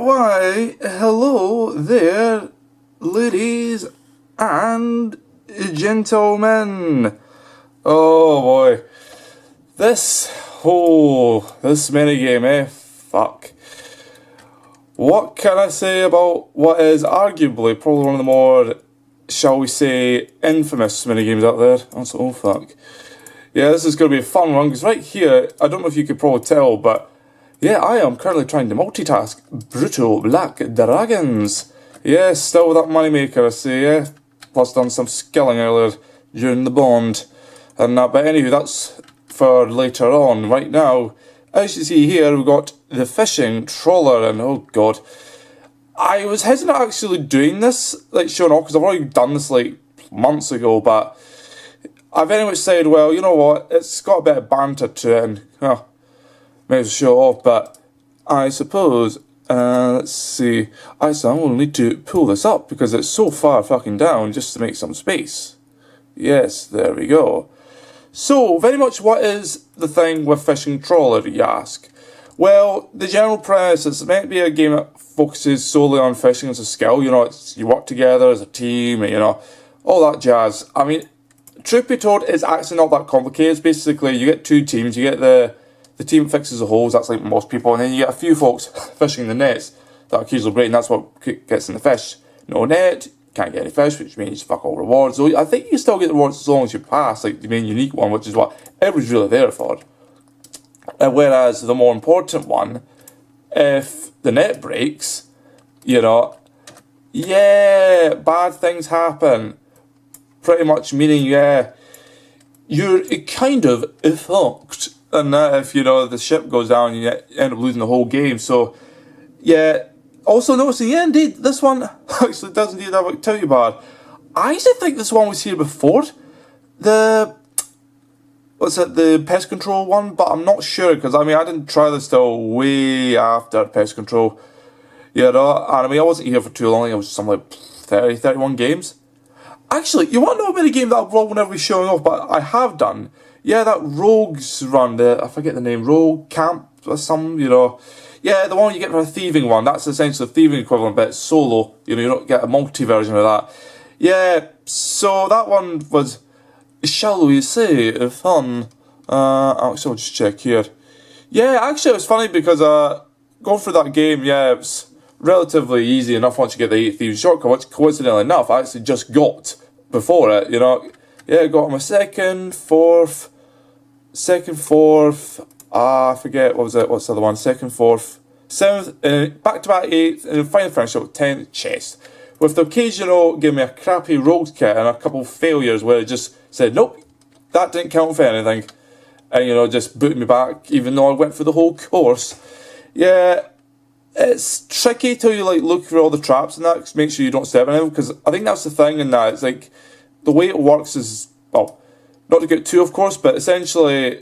Why, hello there, ladies and gentlemen. Oh boy. This minigame, fuck. What can I say about what is arguably probably one of the more, shall we say, infamous minigames out there? Oh fuck. Yeah, this is going to be a fun one, because right here, I don't know if you could probably tell, but yeah, I am currently trying to multitask brutal black dragons. Yeah, still with that moneymaker, I say, yeah. Plus done some skilling earlier during the bond. And that, but anyway, that's for later on. Right now, as you see here, we've got the fishing trawler, and oh god. I was hesitant actually doing this, like showing off, because I've already done this like months ago, but I very much said, well, you know what, it's got a bit of banter to it, and may as well show off, but I suppose, let's see, so I'm going to need to pull this up, because it's so far fucking down, just to make some space. Yes, there we go. So, very much what is the thing with Fishing Trawler, you ask? Well, the general premise is meant to be a game that focuses solely on fishing as a skill, you know, you work together as a team, and, you know, all that jazz. I mean, truth be told, it's actually not that complicated. It's basically, you get two teams, you get the team that fixes the holes, that's like most people, and then you get a few folks fishing the nets that occasionally break, and that's what gets in the fish. No net, can't get any fish, which means fuck all rewards. So I think you still get the rewards as long as you pass, like the main unique one, which is what everybody's really there for. Whereas the more important one, if the net breaks, you know, yeah, bad things happen. Pretty much meaning, yeah, you're kind of fucked. And that if, you know, the ship goes down, you end up losing the whole game. So, yeah. Also noticing, yeah, indeed, this one actually does indeed have a tell you bad. I actually think this one was here before. The pest control one? But I'm not sure, because, I mean, I didn't try this till way after pest control. You know, and I mean, I wasn't here for too long. I think it was something like 30, 31 games. Actually, you want to know about a game that I'll never be showing off, but I have done? Yeah, that Rogues run, I forget the name, Rogue Camp or something, you know. Yeah, the one you get for a thieving one, that's essentially the thieving equivalent, but it's solo. You know, you don't get a multi-version of that. Yeah, so that one was, shall we say, fun. Actually, I'll just check here. Yeah, actually it was funny because going through that game, yeah, it was relatively easy enough once you get the 8 Thieves shortcut, which coincidentally enough, I actually just got before it, you know. Yeah, got my second, fourth, I forget, what was it, what's the other one, second, fourth, seventh, and back to back 8th, and then finally finished up with 10th chest. With the occasional, give me a crappy rogues kit and a couple of failures where it just said, nope, that didn't count for anything. And, you know, just booted me back, even though I went through the whole course. Yeah, it's tricky till you, like, look for all the traps and that, make sure you don't step in them, because I think that's the thing in that, it's like, the way it works is, well, not to get too, of course, but essentially,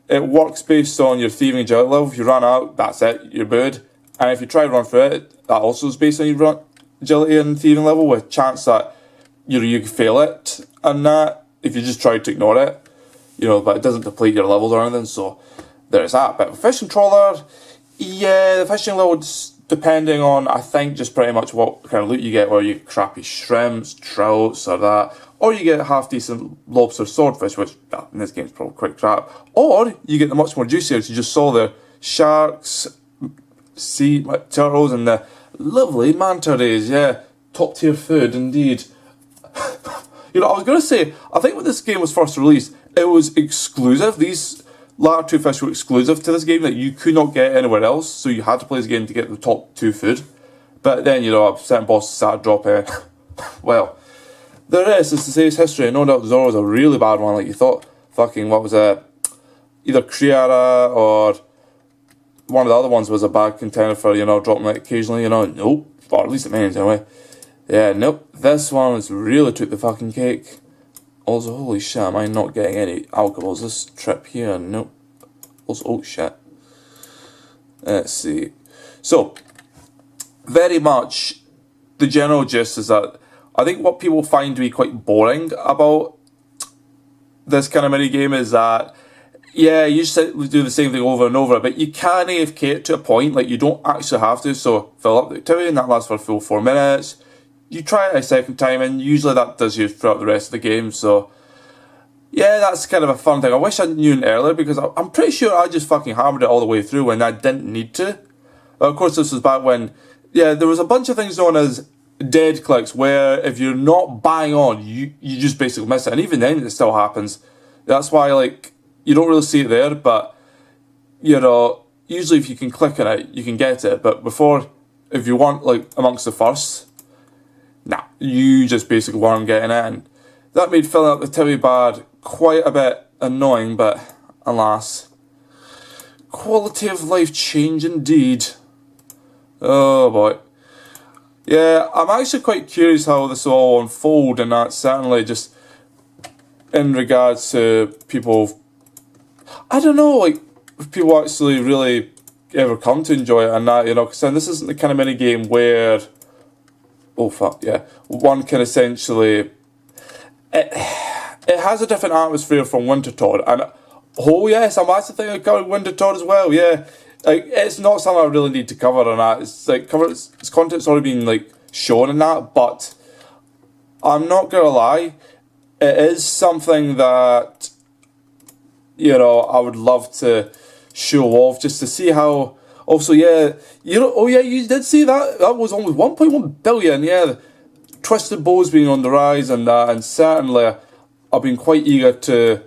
it works based on your thieving agility level. If you run out, that's it, you're booed. And if you try to run through it, that also is based on your agility and thieving level, with a chance that, you know, you can fail it, and that, if you just try to ignore it, you know, but it doesn't deplete your levels or anything, so there's that. But with Fishing Trawler, yeah, the fishing level, depending on, I think, just pretty much what kind of loot you get, where you get crappy shrimps, trouts, or that, or you get half-decent lobster swordfish, which, in this game is probably quite crap, or you get the much more juicier, as you just saw there, sharks, sea turtles, and the lovely manta rays, yeah, top-tier food, indeed. You know, I was going to say, I think when this game was first released, it was exclusive. These latter two fish were exclusive to this game that you could not get anywhere else, so you had to play this game to get the top 2 food. But then, you know, certain bosses started dropping in. Well, the rest is to say it's history. No doubt Zoro was a really bad one, like you thought. Fucking, what was it? Either Kriara or one of the other ones was a bad contender for, you know, dropping it occasionally, you know. Nope. Or at least it means, anyway. Yeah, nope. This one was really took the fucking cake. Also, holy shit, am I not getting any alcohols this trip here? Nope. Also, oh shit. Let's see. So, very much, the general gist is that I think what people find to be quite boring about this kind of minigame is that Yeah, you just do the same thing over and over, but you can AFK it to a point, like you don't actually have to, so fill up the activity and that lasts for a full 4 minutes. You try it a second time and usually that does you throughout the rest of the game, so yeah, that's kind of a fun thing. I wish I knew it earlier because I'm pretty sure I just fucking hammered it all the way through when I didn't need to. But of course this was back when, yeah, there was a bunch of things known as dead clicks where if you're not bang on, you just basically miss it, and even then it still happens. That's why, like, you don't really see it there, but, you know, usually if you can click on it, you can get it. But before, if you weren't, like, amongst the first, nah, you just basically weren't getting it. And that made filling up the TV bar quite a bit annoying, but alas. Quality of life change indeed. Oh boy. Yeah, I'm actually quite curious how this will all unfold, and that's certainly just in regards to people. I don't know, like, if people actually really ever come to enjoy it and that, you know, because this isn't the kind of minigame where, oh fuck, yeah, one can essentially, it has a different atmosphere from Wintertod, and oh yes, I'm actually thinking of covering Wintertod as well, yeah. Like, it's not something I really need to cover on that, it's like, its content's already been, like, shown in that, but I'm not gonna lie, it is something that, you know, I would love to show off just to see how. Also, yeah, you know, oh yeah, you did see that. That was only 1.1 billion. Yeah, Twisted Bow's been on the rise, and certainly I've been quite eager to,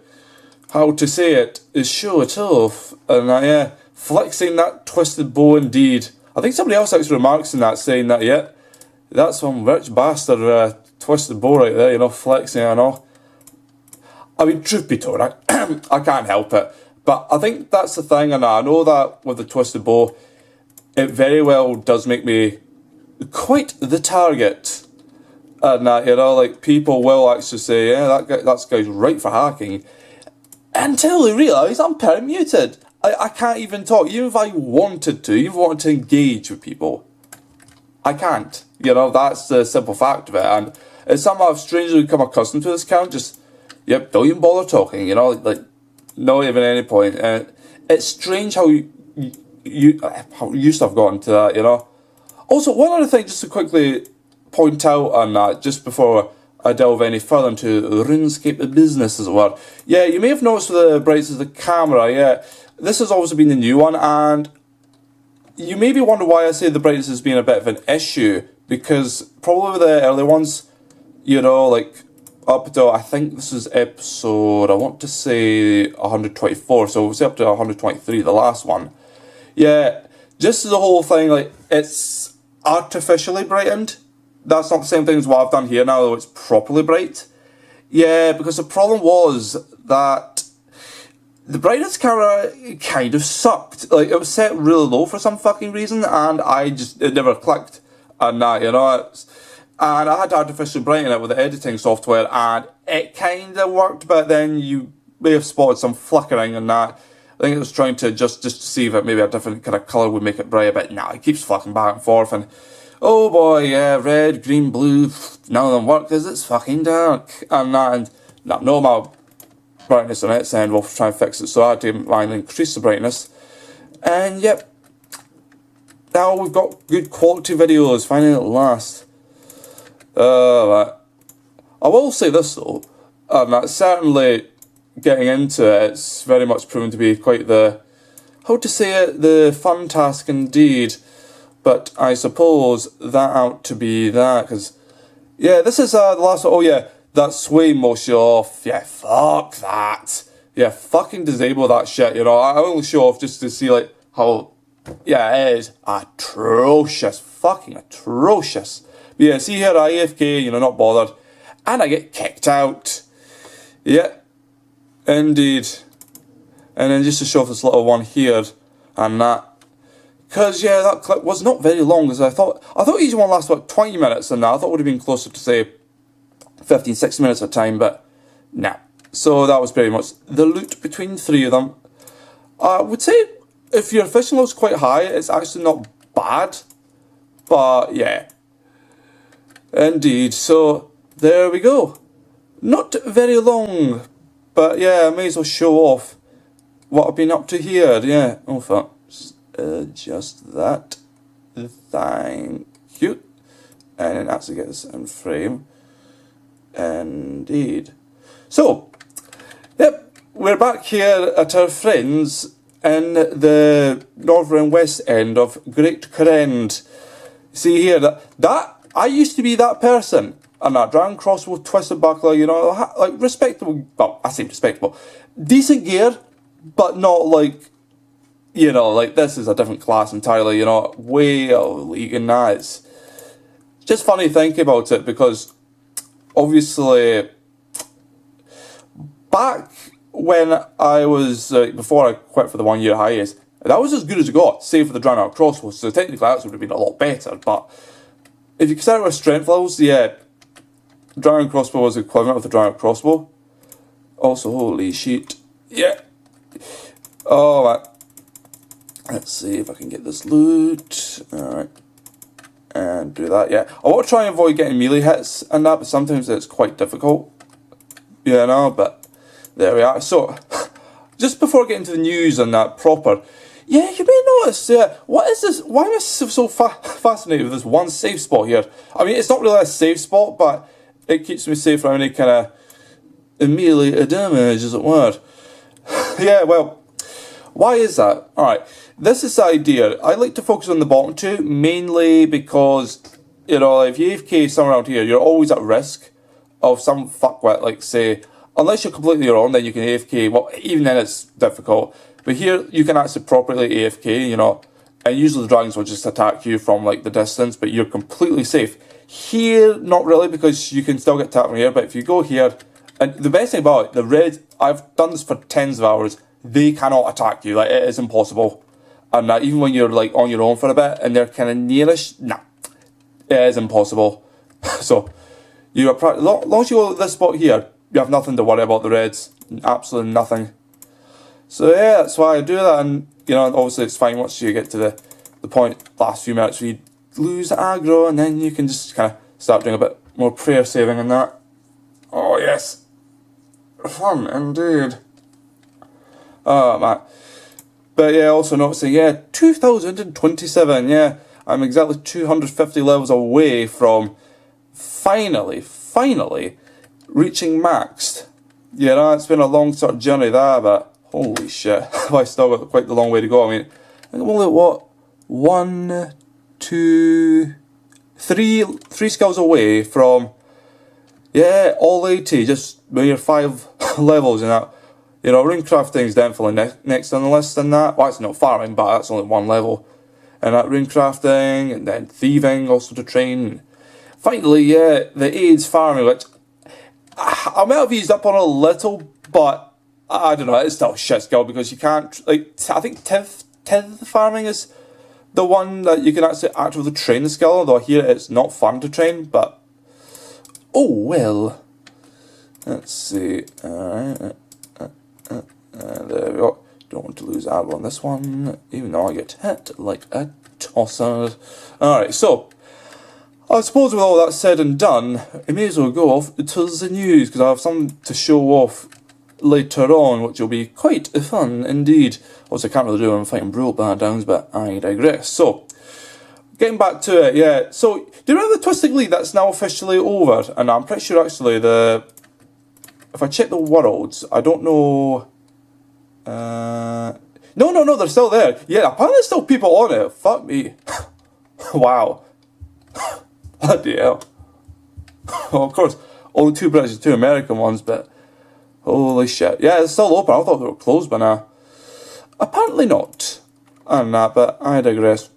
how to say it, is show it off, and yeah, flexing that Twisted Bow indeed. I think somebody else actually remarks in that saying that, yeah, that's some rich bastard Twisted Bow right there, you know, flexing and all. I mean, truth be told, I can't help it. But I think that's the thing, and I know that with the Twisted Bow, it very well does make me quite the target. And you know, like, people will actually say, yeah, that guy's right for hacking. Until they realise I'm permuted. I can't even talk. Even if I wanted to, even wanted to engage with people, I can't. You know, that's the simple fact of it. And it's something I've strangely become accustomed to this account, just, yep, don't even bother talking, you know, like, not even any point. And it's strange how how used I've gotten to that, you know. Also, one other thing just to quickly point out on that, just before I delve any further into RuneScape business, as it were. Yeah, you may have noticed with the Brits of the camera, yeah, this has obviously been the new one, and you maybe wonder why I say the brightness has been a bit of an issue, because probably with the early ones, you know, like, up to, I think this is episode, I want to say 124, so it was up to 123, the last one. Yeah, just the whole thing, like, it's artificially brightened. That's not the same thing as what I've done here now, though it's properly bright. Yeah, because the problem was that the brightness camera kind of sucked. Like, it was set really low for some fucking reason, and it never clicked. And that, you know, and I had to artificially brighten it with the editing software, and it kind of worked, but then you may have spotted some flickering and that. I think it was trying to just to see if maybe a different kind of colour would make it brighter, but nah, it keeps flicking back and forth, and oh boy, yeah, red, green, blue, none of them work because it's fucking dark. And that, and no, my brightness on its end will try and fix it, so I had to manually increase the brightness. And yep, now we've got good quality videos, finally at last. I will say this though, and that's certainly getting into it, it's very much proven to be quite the, how to say it, the fun task indeed. But I suppose that out to be that, because, yeah, this is the last one. Oh yeah, that sway motion off, yeah, fuck that. Yeah, fucking disable that shit, you know, I only show off just to see, like, how, yeah, it is atrocious, fucking atrocious. But yeah, see here, I AFK, you know, not bothered, and I get kicked out. Yeah, indeed. And then just to show off this little one here, and that. Because, yeah, that clip was not very long, as I thought each one lasted about 20 minutes, and I thought it would have been closer to, say, 15, 16 minutes at a time, but nah. So that was pretty much the loot between three of them. I would say, if your fishing level's quite high, it's actually not bad, but yeah. Indeed, so there we go. Not very long, but yeah, I may as well show off what I've been up to here. Yeah. Oh fuck. Just that. Thank you. And then actually get this in frame. Indeed. So, yep, we're back here at our friends in the northern west end of Great Crend. See here, that I used to be that person. And that dragon crossbow, twisted buckler, you know, like respectable, well, I say respectable, decent gear, but not like, you know, like this is a different class entirely, you know, way out of the league, and that. It's just funny thinking about it, because obviously back when I was, before I quit for the 1 year hiatus, that was as good as it got, save for the dragon crossbow, so technically that would have been a lot better, but if you consider our strength levels, yeah, dragon crossbow was equivalent of the dragon crossbow. Also, holy shit, yeah. Oh, man. Let's see if I can get this loot. Alright. And do that, yeah. I want to try and avoid getting melee hits and that, but sometimes it's quite difficult. You know, but there we are. So, just before I get into the news and that proper, yeah, you may notice, what is this? Why am I so fascinated with this one safe spot here? I mean, it's not really a safe spot, but it keeps me safe from any kind of melee damage, as it were. Yeah, well, why is that? Alright, this is the idea. I like to focus on the bottom two, mainly because, you know, if you AFK somewhere around here, you're always at risk of some fuckwit, like, say, unless you're completely wrong, then you can AFK, well, even then it's difficult. But here, you can actually properly AFK, you know, and usually the dragons will just attack you from, like, the distance, but you're completely safe. Here, not really, because you can still get tapped from here, but if you go here, and the best thing about it, the red, I've done this for tens of hours, they cannot attack you, like, it is impossible. And even when you're, like, on your own for a bit, and they're kind of nearish, nah, it is impossible. So, you are, as long as you go to this spot here, you have nothing to worry about the reds, absolutely nothing. So yeah, that's why I do that, and, you know, obviously it's fine once you get to the point, last few minutes, where you lose the aggro, and then you can just kind of start doing a bit more prayer saving and that. Oh yes, fun indeed. Oh man. But yeah, also noticing, yeah, 2027, yeah, I'm exactly 250 levels away from finally reaching maxed. Yeah, no, it's been a long sort of journey there, but holy shit, I still got quite the long way to go. I mean, I think I'm only, what, 1, 2, 3 skills away from, yeah, all 80, just mere 5 levels and that. You know, rune crafting is definitely next on the list and that. Well, it's not farming, but that's only 1 level. And that rune crafting, and then thieving also to train. Finally, yeah, the AIDS farming, which I might have used up on a little, but I don't know, it's still a shit skill because you can't, like, I think Tithe farming is the one that you can actually actively train the skill, although here it's not fun to train, but oh well. Let's see, alright, there we go. Don't want to lose aggro on this one, even though I get hit like a tosser. Alright, so I suppose with all that said and done, I may as well go off to the news, because I have something to show off later on, which will be quite fun indeed. Also, I can't really do it when I'm fighting Burthorpe Bandowns, but I digress. So, getting back to it, yeah. So, do you remember the Twisted League that's now officially over? And I'm pretty sure actually if I check the worlds, I don't know. No, they're still there. Yeah, apparently there's still people on it. Fuck me. Wow. Bloody hell. Well, of course, only 2 British and 2 American ones, but holy shit. Yeah, it's still open. I thought they were closed by now. Apparently not. And that, but I digress.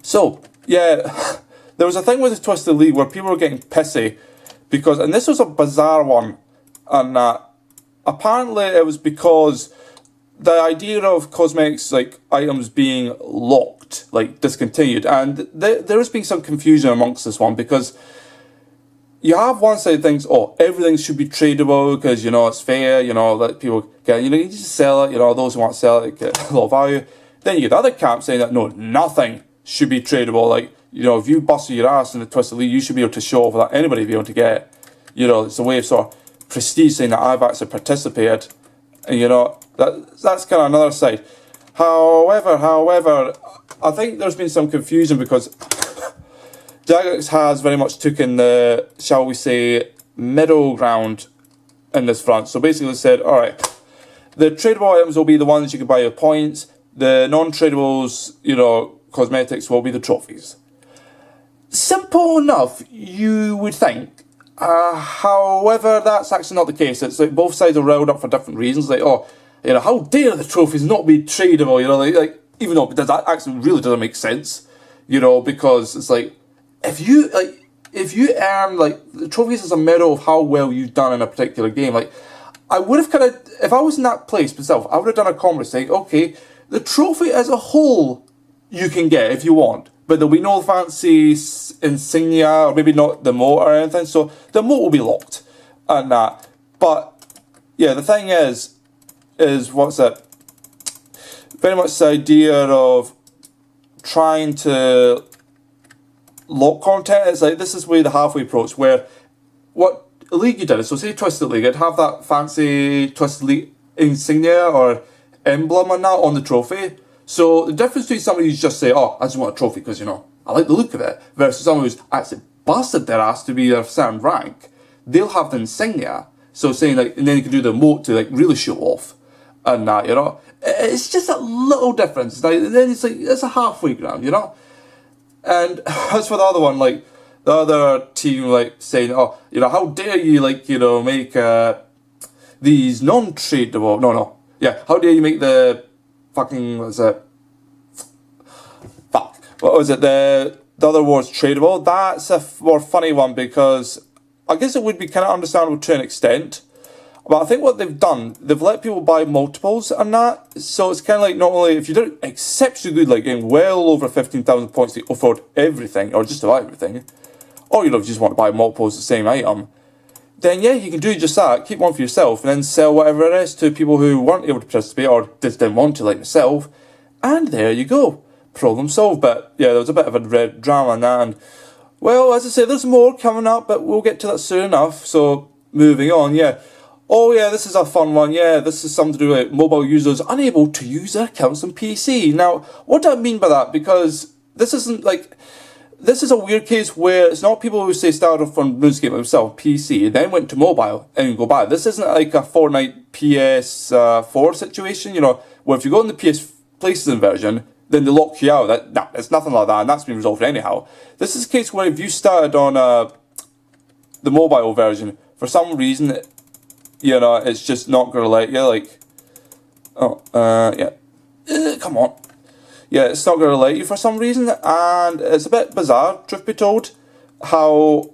So, yeah, there was a thing with the Twisted League where people were getting pissy because, and this was a bizarre one, and apparently it was because the idea of cosmetics, like, items being locked, like, discontinued, and there has been some confusion amongst this one, because you have one side of things, oh, everything should be tradable, because, you know, it's fair, you know, let people get, you know, you just sell it, you know, those who want to sell it get a lot of value. Then you get the other camp saying that, no, nothing should be tradable, like, you know, if you busted your ass in the Twisted League, you should be able to show off without anybody being able to get it. You know, it's a way of sort of prestige saying that I've actually participated And you know, that's kind of another side. However, I think there's been some confusion because Jagex has very much taken the, shall we say, middle ground in this front. So basically they said, alright, the tradable items will be the ones you can buy with points. The non-tradables, you know, cosmetics will be the trophies. Simple enough, you would think. However, that's actually not the case. It's like both sides are riled up for different reasons. Like, oh, you know, how dare the trophies not be tradable? You know, like even though that actually really doesn't make sense. You know, because it's like if you earn like the trophies as a medal of how well you've done in a particular game. Like, I would have kind of, if I was in that place myself, I would have done a comment saying, okay, the trophy as a whole you can get if you want. But there'll be no fancy insignia, or maybe not the moat or anything. So the moat will be locked and that. But yeah, the thing is what's it? Very much the idea of trying to lock content. It's like this is where the halfway approach, where what League you did. So say Twisted League, I'd have that fancy Twisted League insignia or emblem and that on the trophy. So the difference between somebody who's just say, oh, I just want a trophy because, you know, I like the look of it, versus someone who's actually busted their ass to be a certain rank, they'll have the insignia. So saying like, and then you can do the emote to like really show off and that, you know. It's just a little difference. Like, then it's like, it's a halfway ground, you know. And as for the other one, like, the other team, like, saying, oh, you know, how dare you, like, you know, make these non-tradable, yeah, how dare you make the fucking, what was it? Fuck. What was it? The other wars tradable. That's a more funny one because I guess it would be kind of understandable to an extent. But I think what they've done, they've let people buy multiples and that. So it's kind of like not only if you do exceptionally good, like getting well over 15,000 points to afford everything, or just about everything, or you know, if you just want to buy multiples of the same item, then yeah, you can do just that, keep one for yourself, and then sell whatever it is to people who weren't able to participate or just didn't want to, like myself, and there you go. Problem solved. But yeah, there was a bit of a red drama on that, and well, as I say, there's more coming up, but we'll get to that soon enough, so moving on, yeah. Oh yeah, this is a fun one, yeah, this is something to do with mobile users unable to use their accounts on PC. Now, what do I mean by that? Because this isn't like, this is a weird case where it's not people who say started off on Runescape themselves, PC, then went to mobile and go back. This isn't like a Fortnite PS4 situation, you know, where if you go in the PS PlayStation version, then they lock you out. No, it's nothing like that, and that's been resolved anyhow. This is a case where if you started on the mobile version, for some reason, you know, it's just not going to let you, like, oh, yeah, come on. Yeah, it's not going to let you for some reason, and it's a bit bizarre, truth be told, how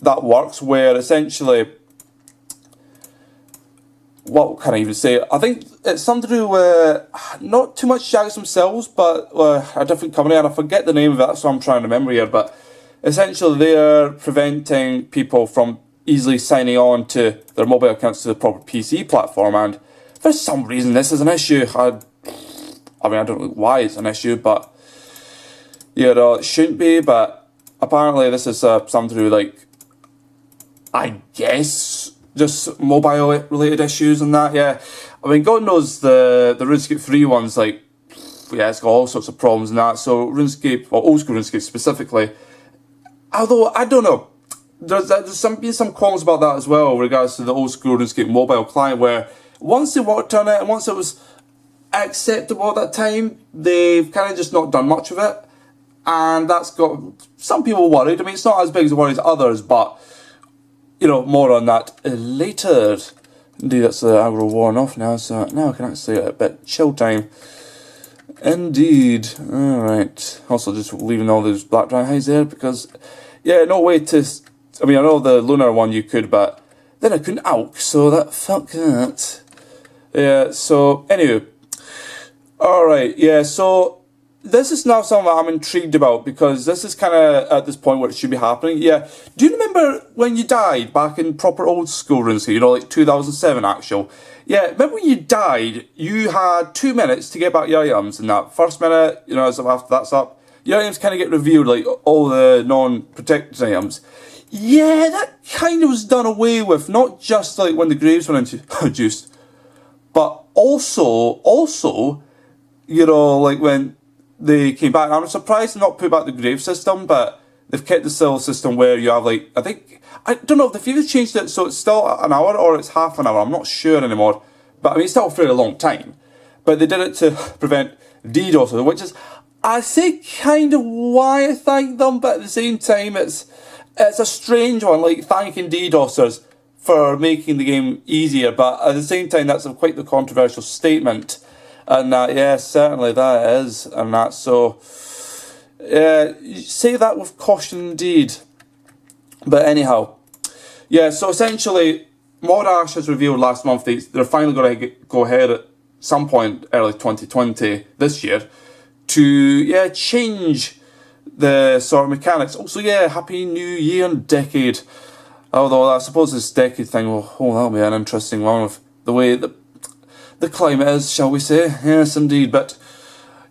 that works, where essentially, what can I even say? I think it's something to do with, not too much Jagex themselves, but a different company, and I forget the name of it, that's what I'm trying to remember here, but essentially they're preventing people from easily signing on to their mobile accounts to the proper PC platform, and for some reason this is an issue. I mean, I don't know why it's an issue, but you know, it shouldn't be, but apparently this is something to do with, like, I guess, just mobile related issues and that, yeah. I mean, God knows the RuneScape 3 one's like, yeah, it's got all sorts of problems and that, so RuneScape, or old school RuneScape specifically, although, I don't know, there's been some comments about that as well, in regards to the old school RuneScape mobile client, where once they worked on it, and once it was acceptable at that time, they've kind of just not done much of it, and that's got some people worried. I mean, it's not as big as the worries others, but, you know, more on that later. Indeed, that's the aggro worn off now, so now I can actually a bit chill time. Indeed. Alright. Also, just leaving all those black dry hides there, because, yeah, no way to, I mean, I know the lunar one you could, but then I couldn't AUK, so that, fuck that. Yeah, so, anyway. Alright, yeah, so this is now something I'm intrigued about, because this is kind of at this point where it should be happening. Yeah, do you remember when you died back in proper old school RuneScape, you know, like 2007 actual? Yeah, remember when you died, you had 2 minutes to get back your items, and that first minute, you know, as after that's up, your items kind of get revealed, like all the non-protected items. Yeah, that kind of was done away with, not just like when the graves were introduced, But also, you know, like when they came back, I'm surprised they've not put back the grave system, but they've kept the still system where you have like, I don't know if they've either changed it so it's still an hour or it's half an hour, I'm not sure anymore. But I mean, it's still a fairly long time. But they did it to prevent DDoS, which is, I say kind of why I thank them, but at the same time, it's a strange one, like thanking DDoSers for making the game easier, but at the same time, that's quite the controversial statement. And yeah, certainly that is, and that's so. Say that with caution indeed. But anyhow, yeah, so essentially, Modash has revealed last month they're finally going to go ahead at some point early 2020 this year to change the sort of mechanics. Also, Happy New Year and decade. Although I suppose this decade thing that'll be an interesting one with the way the climate is, shall we say? Yes, indeed. But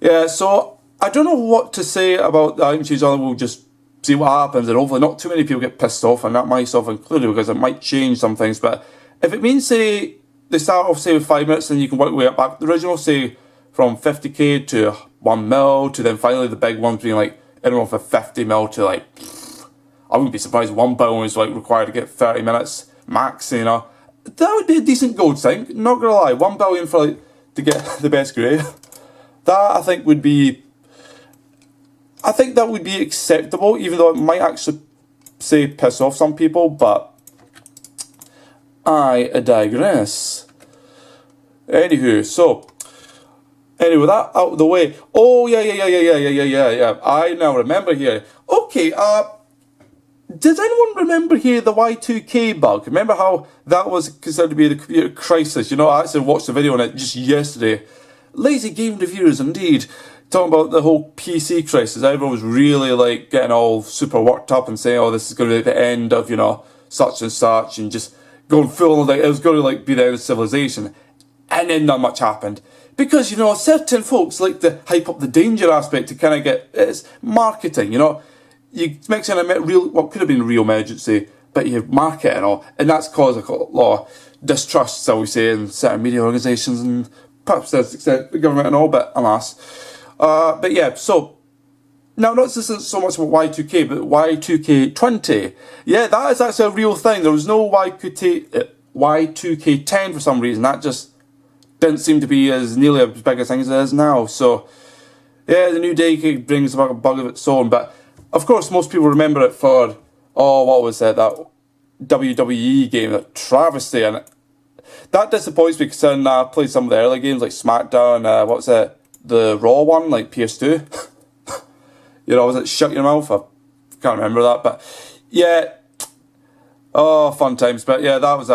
yeah, so I don't know what to say about the item change. We'll just see what happens, and hopefully not too many people get pissed off, and that myself included, because it might change some things. But if it means, say, they start off, say, with 5 minutes, and you can work your way up back to the original, say, from 50k to 1 mil, to then finally the big ones being like, anywhere from 50 mil to like, I wouldn't be surprised 1 billion was like required to get 30 minutes max, you know. That would be a decent gold thing, not gonna lie. 1 billion for like, to get the best grade. That I think would be acceptable, even though it might actually, say, piss off some people, but I digress. Anywho, anyway, that out of the way. Oh, yeah. I now remember here. Okay, does anyone remember here the Y2K bug? Remember how that was considered to be the computer crisis? You know, I actually watched a video on it just yesterday. Lazy game reviewers, indeed. Talking about the whole PC crisis. Everyone was really, like, getting all super worked up and saying, oh, this is going to be the end of, you know, such and such, and just going full, like, it was going to, like, be the end of civilization. And then not much happened. Because, you know, certain folks like to hype up the danger aspect to kind of get, it's marketing, you know. You mix in a real, what could have been a real emergency, but you market and all, and that's caused a lot of distrust, shall we say, in certain media organisations and perhaps to the government and all, but alas. But yeah, so, now not this isn't so much about Y2K, but Y2K20. Yeah, that is actually a real thing. There was no Y2K10 for some reason. That just didn't seem to be as nearly as big a thing as it is now. So, yeah, the new decade brings about a bug of its own, but of course, most people remember it for, what was it, that WWE game, that travesty, and that disappoints me because I played some of the early games like SmackDown, what was it, the Raw one, like PS2. You know, was it Shut Your Mouth? I can't remember that, but yeah, fun times. But yeah, that was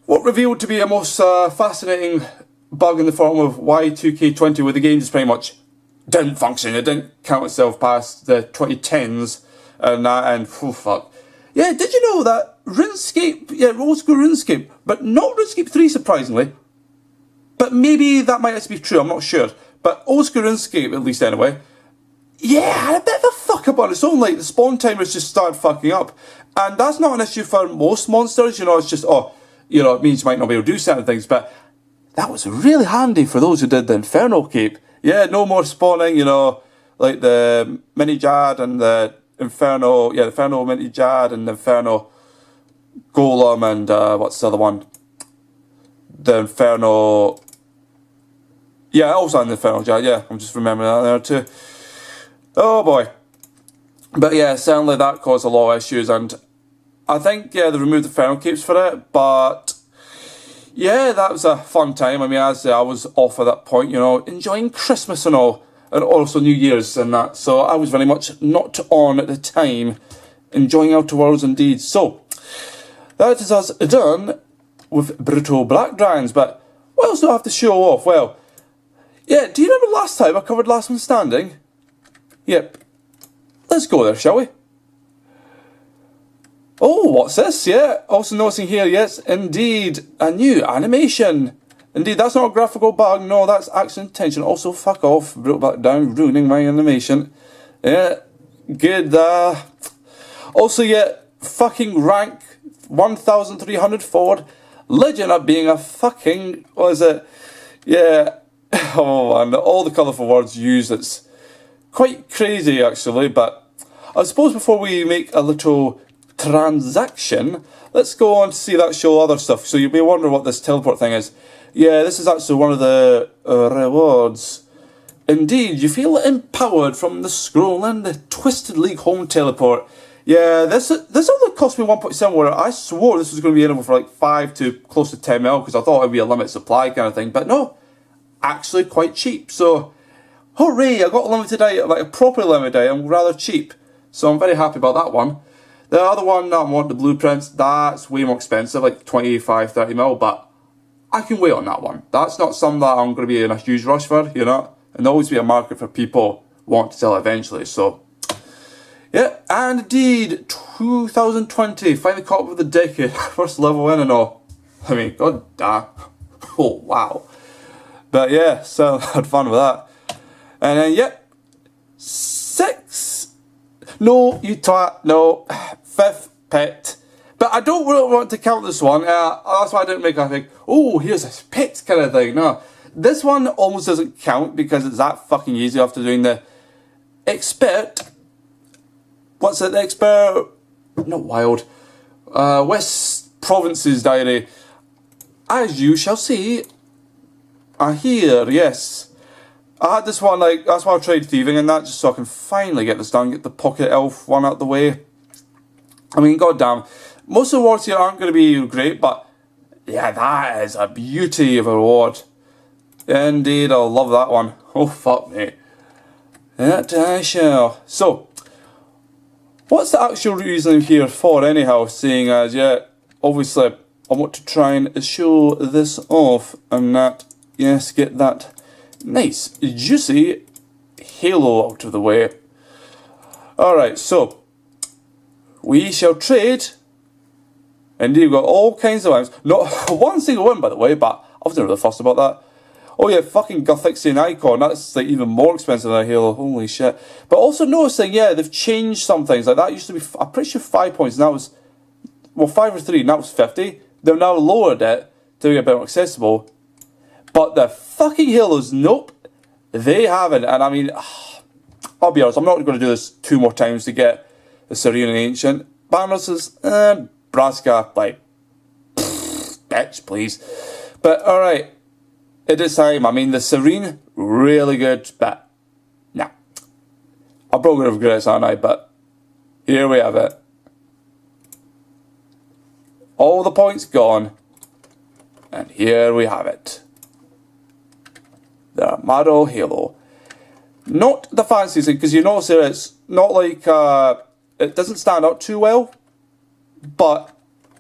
what revealed to be a most fascinating bug in the form of Y2K20, where the game just pretty much didn't function. It didn't count itself past the 2010s and that, and fuck. Yeah, did you know that Runescape, old school Runescape, but not Runescape 3 surprisingly, but maybe that might actually be true, I'm not sure, but old school Runescape, at least anyway, yeah, had a bit of a fuck up on its own, like the spawn timers just started fucking up, and that's not an issue for most monsters, you know, it's just, you know, it means you might not be able to do certain things, but that was really handy for those who did the Inferno Cape. Yeah, no more spawning, you know, like the Mini Jad and the Inferno, the Inferno Mini Jad and the Inferno Golem and, what's the other one? The Inferno, also the Inferno Jad, I'm just remembering that there too. Oh boy. But yeah, certainly that caused a lot of issues, and I think, they removed the Inferno Capes for it, but yeah, that was a fun time. I mean, as I was off at that point, you know, enjoying Christmas and all, and also New Year's and that. So I was very much not on at the time, enjoying Outer Worlds indeed. So that is us done with Brutal Black Dragons. But what else do I have to show off? Well, yeah, do you remember last time I covered Last Man Standing? Yep. Let's go there, shall we? Oh, what's this? Yeah, also noticing here, yes, indeed, a new animation. Indeed, that's not a graphical bug, no, that's actual intention. Also, fuck off, Brutal Black Down, ruining my animation. Yeah, good, Also, yeah, fucking rank 1300 forward. legend of being a fucking, what is it? Yeah, oh man, all the colourful words used, it's quite crazy actually, but I suppose before we make a little transaction, let's go on to see that show other stuff. So you'll be wondering what this teleport thing is. Yeah, this is actually one of the rewards. Indeed, you feel empowered from the scrolling, the Twisted League home teleport. Yeah, this only cost me 1.7, where I swore this was going to be anywhere for like 5 to close to 10 mil, because I thought it would be a limited supply kind of thing, but no, actually quite cheap. So, hooray, I got a limited item, like a proper limited item, rather cheap. So I'm very happy about that one. The other one that I want, the blueprints, that's way more expensive, like 25, 30 mil, but I can wait on that one. That's not something that I'm going to be in a huge rush for, you know, and there'll always be a market for people wanting to sell eventually, so. Yeah, and indeed, 2020, finally caught up with the decade, first level in and all. I mean, god damn. Oh, wow. But yeah, so had fun with that. And then, yep, 6. No, you twat, no. 5th pet. But I don't really want to count this one. That's why I didn't make a think, oh, here's a pet kind of thing. No, this one almost doesn't count because it's that fucking easy after doing the expert. What's it? The expert? Not wild. West Province's diary. As you shall see. Here, yes. I had this one, like, that's why I tried thieving and that, just so I can finally get this done, get the pocket elf one out the way. I mean, goddamn. Most of the rewards here aren't going to be great, but yeah, that is a beauty of a reward. Indeed, I love that one. Oh, fuck me. That I shall. So, what's the actual reason I'm here for anyhow, seeing as, yeah, obviously, I want to try and show this off and that, yes, get that nice, juicy halo out of the way. Alright, so, we shall trade. Indeed, we've got all kinds of items. Not one single one, by the way, but I wasn't really fussed about that. Oh yeah, fucking Gothixian icon, that's like even more expensive than a Halo, holy shit. But also noticing, yeah, they've changed some things, like that used to be, I'm pretty sure 5 points, and that was, well, 5 or 3, and that was 50. They've now lowered it to make it a bit more accessible. But the fucking Halos, nope, they haven't, and I mean, I'll be honest, I'm not going to do this 2 more times to get the Serene and Ancient. Bannerses, Braska, like, bitch, please. But, alright. It is time. I mean, the Serene, really good, but nah. I'm probably going to regret it, aren't I? But here we have it. All the points gone. And here we have it. The Armado Halo. Not the fanciest thing, because you notice here it's not like, it doesn't stand out too well. But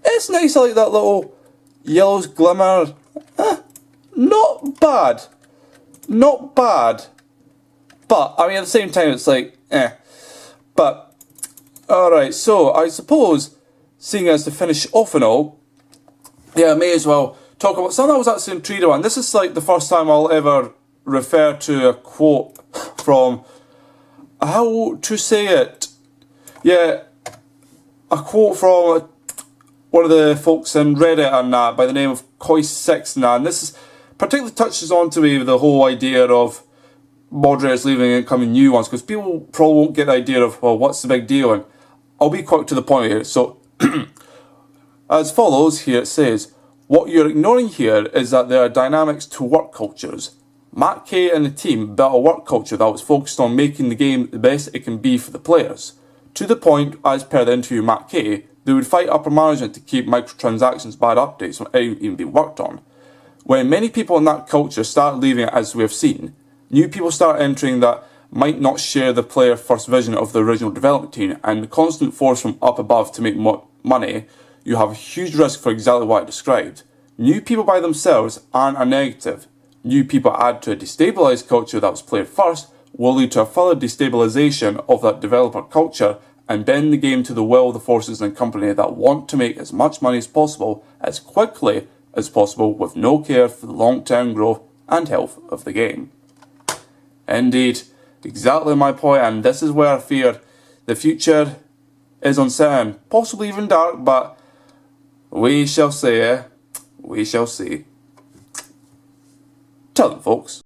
it's nice, I like that little yellow glimmer. Not bad. Not bad. But, I mean, at the same time, it's like, eh. But, alright, so, I suppose, seeing as to finish off and all, yeah, I may as well talk about something I was actually intrigued about. And this is, like, the first time I'll ever refer to a quote from, how to say it? Yeah, a quote from one of the folks in Reddit and that, by the name of Koi6 and that. And this is particularly touches on to me with the whole idea of moderators leaving and coming new ones, because people probably won't get the idea of, well, what's the big deal? And I'll be quite to the point here. So, as follows, here it says, what you're ignoring here is that there are dynamics to work cultures. Matt K and the team built a work culture that was focused on making the game the best it can be for the players. To the point, as per the interview with Matt K, they would fight upper management to keep microtransactions bad updates without even being worked on. When many people in that culture start leaving it, as we have seen, new people start entering that might not share the player first vision of the original development team, and the constant force from up above to make money, you have a huge risk for exactly what I described. New people by themselves aren't a negative. New people add to a destabilised culture that was played first will lead to a further destabilisation of that developer culture and bend the game to the will of the forces in a company that want to make as much money as possible, as quickly as possible, with no care for the long-term growth and health of the game. Indeed, exactly my point, and this is where I fear the future is uncertain, possibly even dark, but we shall see, we shall see. Tell them, folks.